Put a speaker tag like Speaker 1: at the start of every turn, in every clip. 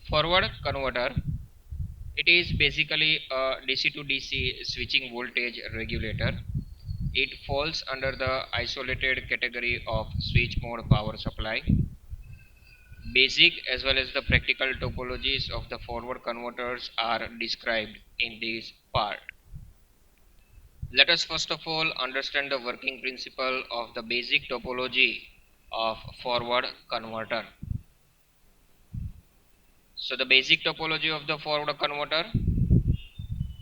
Speaker 1: Forward converter, it is basically a DC to DC switching voltage regulator. It falls under the isolated category of switch mode power supply. Basic as well as the practical topologies of the forward converters are described in this part. Let us first of all understand the working principle of the basic topology of forward converter. So the basic topology of the forward converter,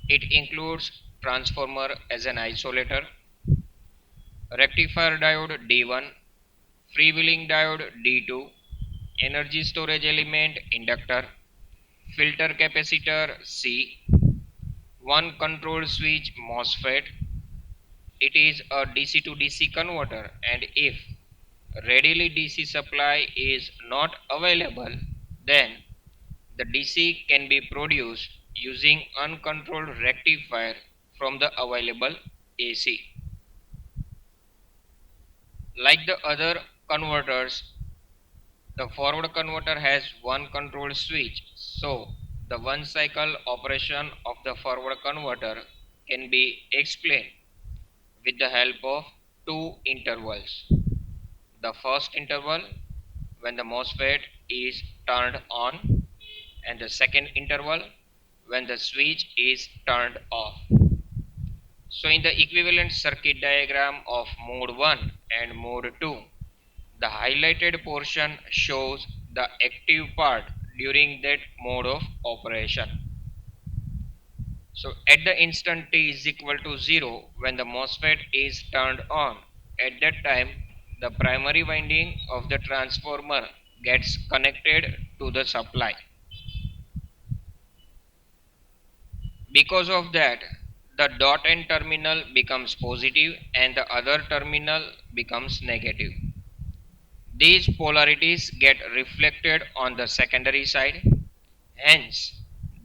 Speaker 1: it includes transformer as an isolator, rectifier diode D1, freewheeling diode D2, energy storage element inductor, filter capacitor C, one control switch MOSFET. It is a DC to DC converter, and if readily DC supply is not available, then the DC can be produced using uncontrolled rectifier from the available AC. Like the other converters, the forward converter has one control switch, so the one cycle operation of the forward converter can be explained with the help of two intervals. The first interval when the MOSFET is turned on, and the second interval when the switch is turned off. So in the equivalent circuit diagram of mode 1 and mode 2, the highlighted portion shows the active part during that mode of operation. So at the instant t is equal to 0, when the MOSFET is turned on, at that time the primary winding of the transformer gets connected to the supply. Because of that, the dot end terminal becomes positive and the other terminal becomes negative. These polarities get reflected on the secondary side. Hence,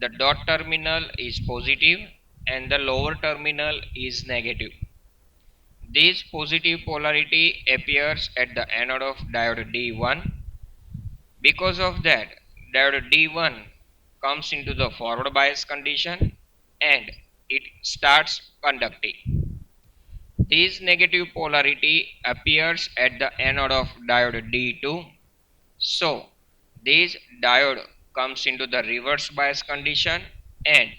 Speaker 1: the dot terminal is positive and the lower terminal is negative. This positive polarity appears at the anode of diode D1. Because of that, diode D1 comes into the forward bias condition and it starts conducting. This negative polarity appears at the anode of diode D2. So, this diode comes into the reverse bias condition and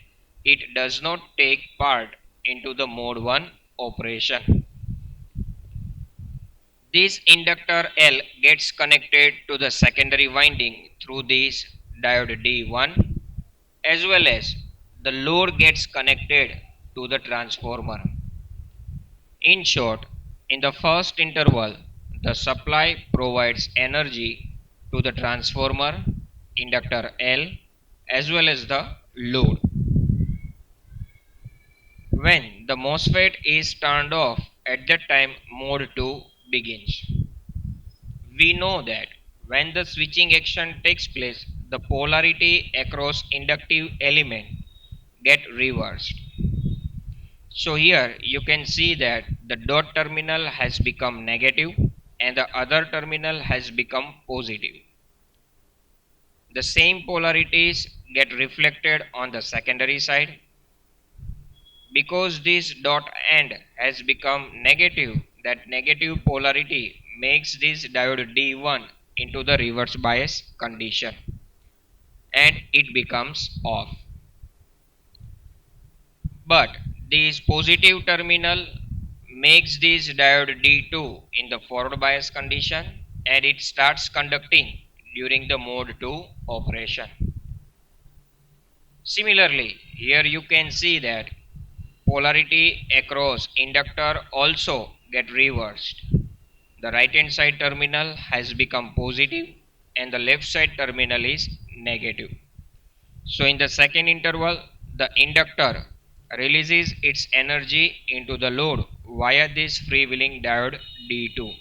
Speaker 1: it does not take part into the mode 1 operation. This inductor L gets connected to the secondary winding through this diode D1, as well as the load gets connected to the transformer. In short, in the first interval, the supply provides energy to the transformer, inductor L, as well as the load. When the MOSFET is turned off, at that time mode 2 begins. We know that when the switching action takes place, the polarity across inductive element get reversed. So here you can see that the dot terminal has become negative and the other terminal has become positive. The same polarities get reflected on the secondary side. Because this dot end has become negative, that negative polarity makes this diode D1 into the reverse bias condition and it becomes off. But this positive terminal makes this diode D2 in the forward bias condition and it starts conducting during the mode 2 operation. Similarly, here you can see that polarity across inductor also get reversed. The right hand side terminal has become positive and the left side terminal is negative. So in the second interval, the inductor releases its energy into the load via this freewheeling diode D2.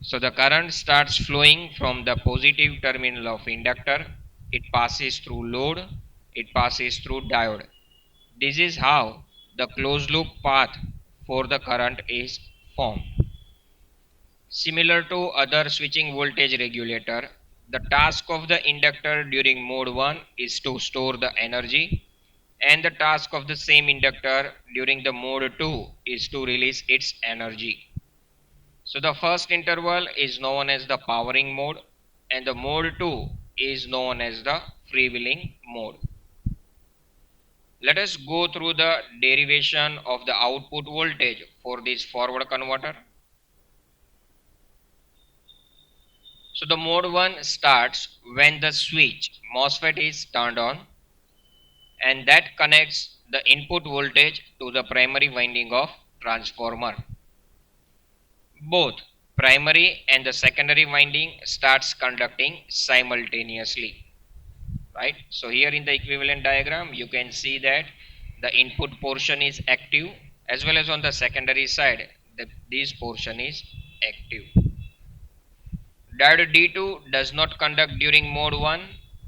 Speaker 1: So the current starts flowing from the positive terminal of inductor. It passes through load, it passes through diode. This is how the closed loop path for the current is formed. Similar to other switching voltage regulator, The task of the inductor during mode 1 is to store the energy, and the task of the same inductor during the mode 2 is to release its energy. So the first interval is known as the powering mode, and the mode 2 is known as the freewheeling mode. Let us go through the derivation of the output voltage for this forward converter. So the mode 1 starts when the switch MOSFET is turned on, and that connects the input voltage to the primary winding of transformer. Both primary and the secondary winding starts conducting simultaneously, right? So here in the equivalent diagram you can see that the input portion is active, as well as on the secondary side this portion is active. Diode D2 does not conduct during mode 1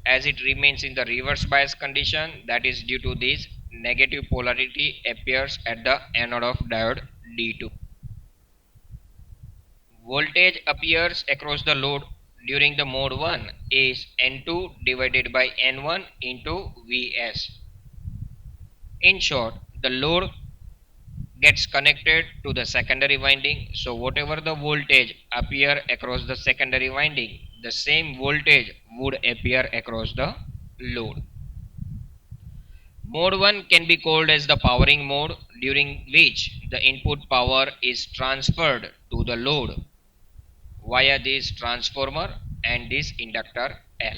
Speaker 1: as it remains in the reverse bias condition, that is due to this negative polarity appears at the anode of diode D2. Voltage appears across the load during the mode 1 is N2 divided by N1 into Vs. In short, the load gets connected to the secondary winding, so whatever the voltage appear across the secondary winding, the same voltage would appear across the load. Mode 1 can be called as the powering mode, during which the input power is transferred to the load via this transformer and this inductor L.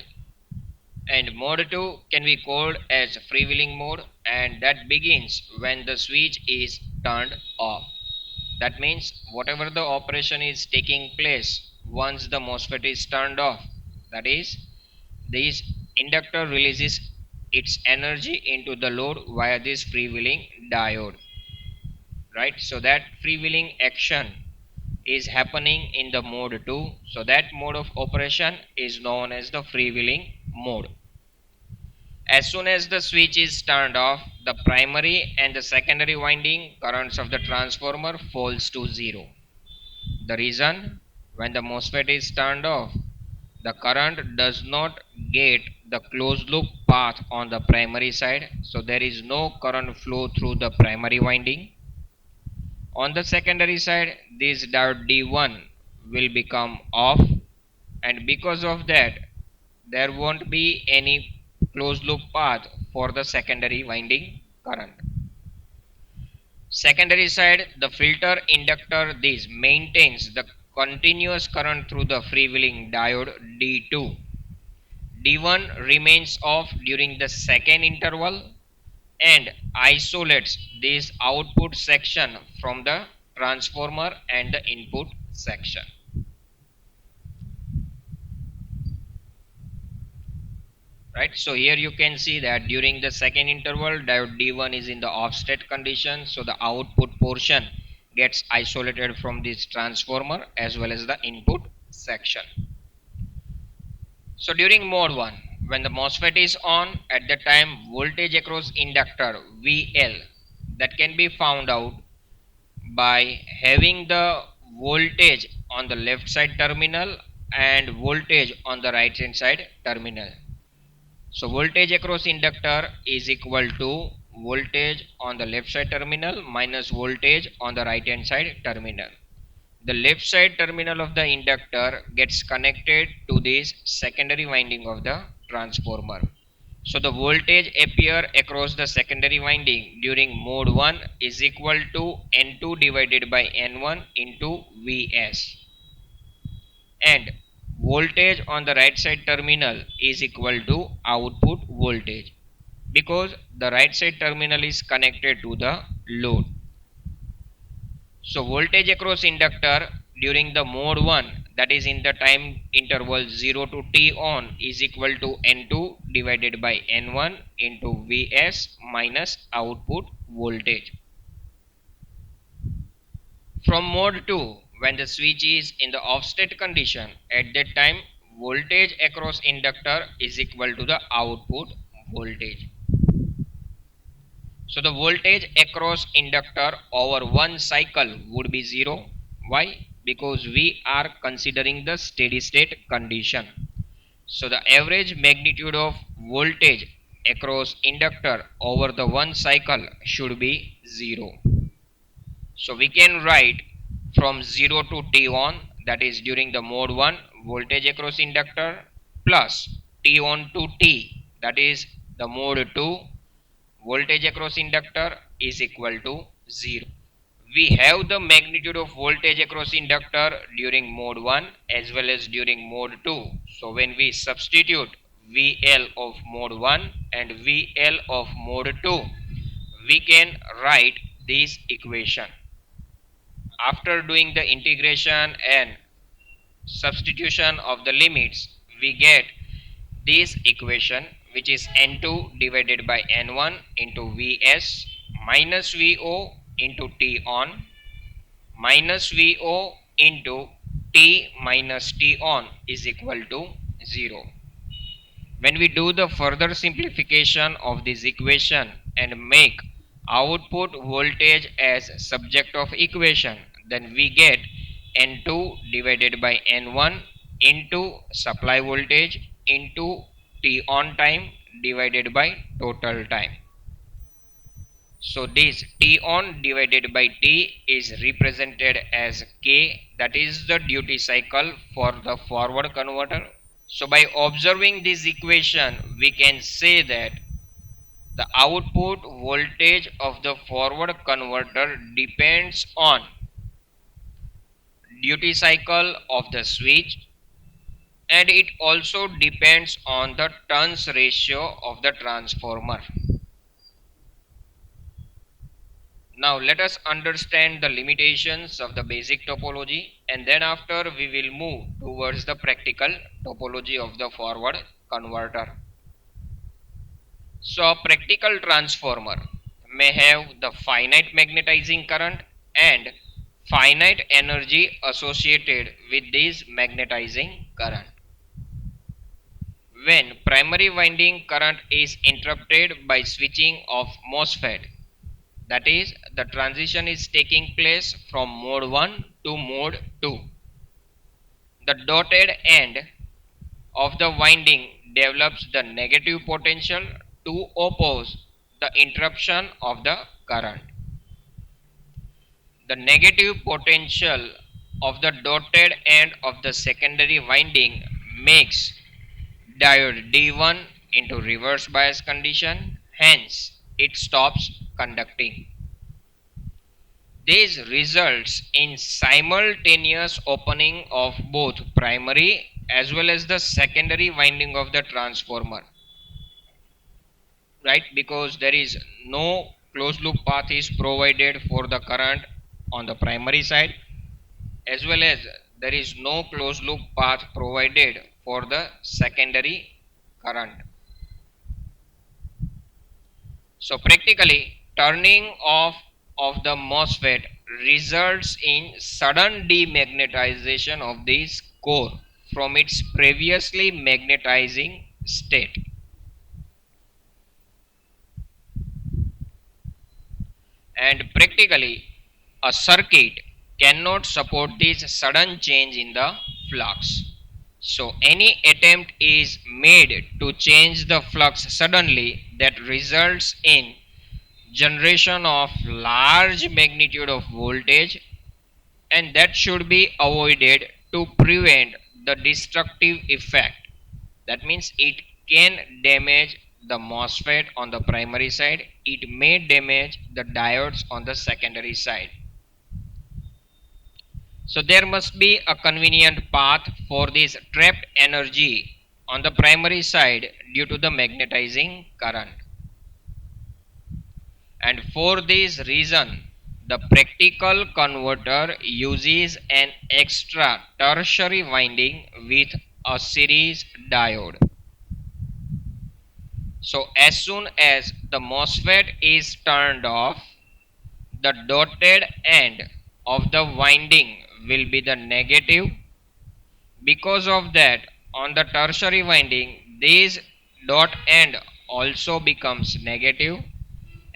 Speaker 1: And mode 2 can be called as freewheeling mode, and that begins when the switch is turned off. That means whatever the operation is taking place once the MOSFET is turned off, that is, this inductor releases its energy into the load via this freewheeling diode, right? So that freewheeling action is happening in the mode 2, so that mode of operation is known as the freewheeling mode. As soon as the switch is turned off, the primary and the secondary winding currents of the transformer falls to zero. The reason, when the MOSFET is turned off, the current does not get the closed loop path on the primary side, so there is no current flow through the primary winding. On the secondary side, this diode D1 will become off, and because of that there won't be any closed loop path for the secondary winding current. Secondary side, the filter inductor this maintains the continuous current through the freewheeling diode D2. D1 remains off during the second interval and isolates this output section from the transformer and the input section. Right, so here you can see that during the second interval diode D1 is in the off state condition, so the output portion gets isolated from this transformer as well as the input section. So during mode 1, when the MOSFET is on, at that time voltage across inductor VL, that can be found out by having the voltage on the left side terminal and voltage on the right hand side terminal. So voltage across inductor is equal to voltage on the left side terminal minus voltage on the right hand side terminal. The left side terminal of the inductor gets connected to this secondary winding of the transformer. So the voltage appear across the secondary winding during mode 1 is equal to N2 divided by N1 into Vs, and voltage on the right side terminal is equal to output voltage, because the right side terminal is connected to the load. So voltage across inductor during the mode 1, that is in the time interval 0 to t on, is equal to N2 divided by N1 into Vs minus output voltage. From mode 2, when the switch is in the off state condition, at that time voltage across inductor is equal to the output voltage. So the voltage across inductor over one cycle would be 0. Why? Because we are considering the steady state condition. So the average magnitude of voltage across inductor over the one cycle should be 0. So we can write from 0 to T on, that is during the mode 1 voltage across inductor, plus T on to T, that is the mode 2 voltage across inductor, is equal to 0. We have the magnitude of voltage across inductor during mode 1 as well as during mode 2. So when we substitute VL of mode 1 and VL of mode 2, we can write this equation. After doing the integration and substitution of the limits, we get this equation, which is N2 divided by N1 into Vs minus Vo into T on minus Vo into T minus T on is equal to 0. When we do the further simplification of this equation and make output voltage as subject of equation, then we get N2 divided by N1 into supply voltage into T on time divided by total time. So this T on divided by T is represented as K, that is the duty cycle for the forward converter. So by observing this equation, we can say that the output voltage of the forward converter depends on duty cycle of the switch, and it also depends on the turns ratio of the transformer. Now let us understand the limitations of the basic topology, and then after we will move towards the practical topology of the forward converter. So a practical transformer may have the finite magnetizing current and finite energy associated with this magnetizing current. When primary winding current is interrupted by switching of MOSFET, that is, the transition is taking place from mode 1 to mode 2, the dotted end of the winding develops the negative potential to oppose the interruption of the current. The negative potential of the dotted end of the secondary winding makes diode D1 into reverse bias condition, hence it stops conducting. This results in simultaneous opening of both primary as well as the secondary winding of the transformer, right? Because there is no closed loop path is provided for the current on the primary side, as well as there is no closed loop path provided for the secondary current. So practically, turning off of the MOSFET results in sudden demagnetization of this core from its previously magnetizing state. And practically, a circuit cannot support this sudden change in the flux. So any attempt is made to change the flux suddenly, that results in generation of large magnitude of voltage, and that should be avoided to prevent the destructive effect. That means it can damage the MOSFET on the primary side, it may damage the diodes on the secondary side. So there must be a convenient path for this trapped energy on the primary side due to the magnetizing current. And for this reason, the practical converter uses an extra tertiary winding with a series diode. So as soon as the MOSFET is turned off, the dotted end of the winding will be the negative. Because of that, on the tertiary winding, this dot end also becomes negative,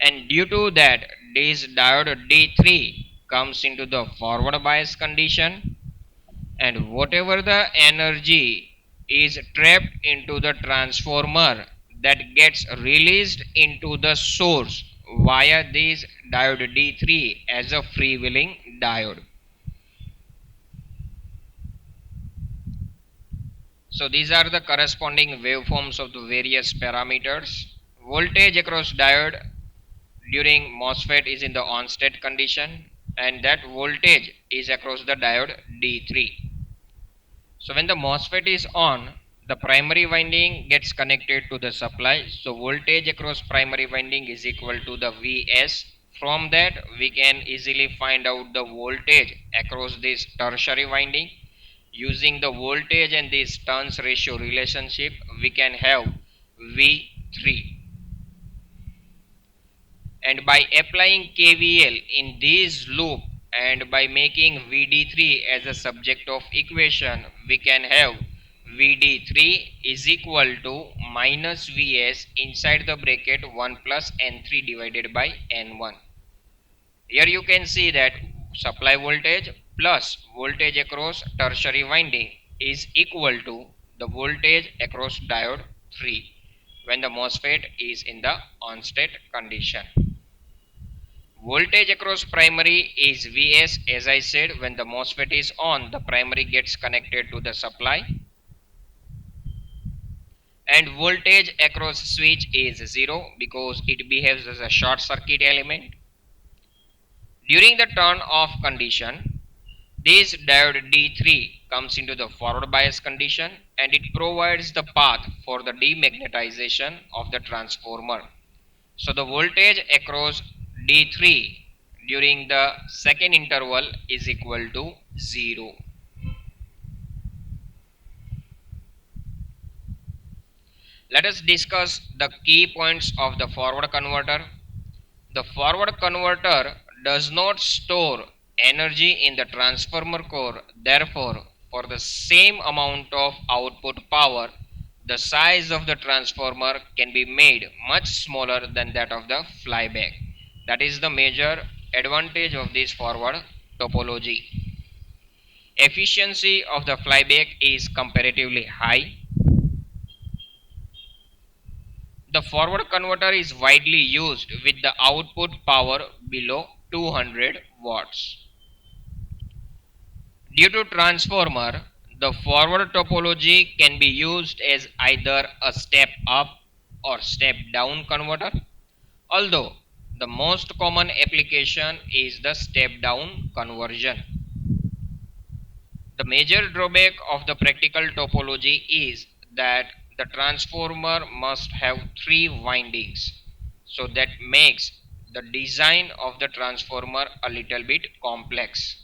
Speaker 1: and due to that, this diode D3 comes into the forward bias condition, and whatever the energy is trapped into the transformer that gets released into the source via this diode D3 as a freewheeling diode. So these are the corresponding waveforms of the various parameters. Voltage across diode during MOSFET is in the on state condition, and that voltage is across the diode D3. So when the MOSFET is on, the primary winding gets connected to the supply. So voltage across primary winding is equal to the Vs. From that we can easily find out the voltage across this tertiary winding. Using the voltage and this turns ratio relationship, we can have V3. And by applying KVL in this loop and by making VD3 as a subject of equation, we can have VD3 is equal to minus Vs inside the bracket 1 plus N3 divided by N1. Here you can see that supply voltage plus voltage across tertiary winding is equal to the voltage across diode 3 when the MOSFET is in the on state condition. Voltage across primary is Vs. As I said, when the MOSFET is on, the primary gets connected to the supply, and voltage across switch is 0 because it behaves as a short circuit element. During the turn off condition, this diode D3 comes into the forward bias condition and it provides the path for the demagnetization of the transformer. So the voltage across D3 during the second interval is equal to 0. Let us discuss the key points of the forward converter. The forward converter does not store energy in the transformer core. Therefore, for the same amount of output power, the size of the transformer can be made much smaller than that of the flyback. That is the major advantage of this forward topology. Efficiency of the flyback is comparatively high. The forward converter is widely used with the output power below 200 watts. Due to transformer, the forward topology can be used as either a step up or step down converter, although the most common application is the step down conversion. The major drawback of the practical topology is that the transformer must have 3 windings, so that makes the design of the transformer a little bit complex.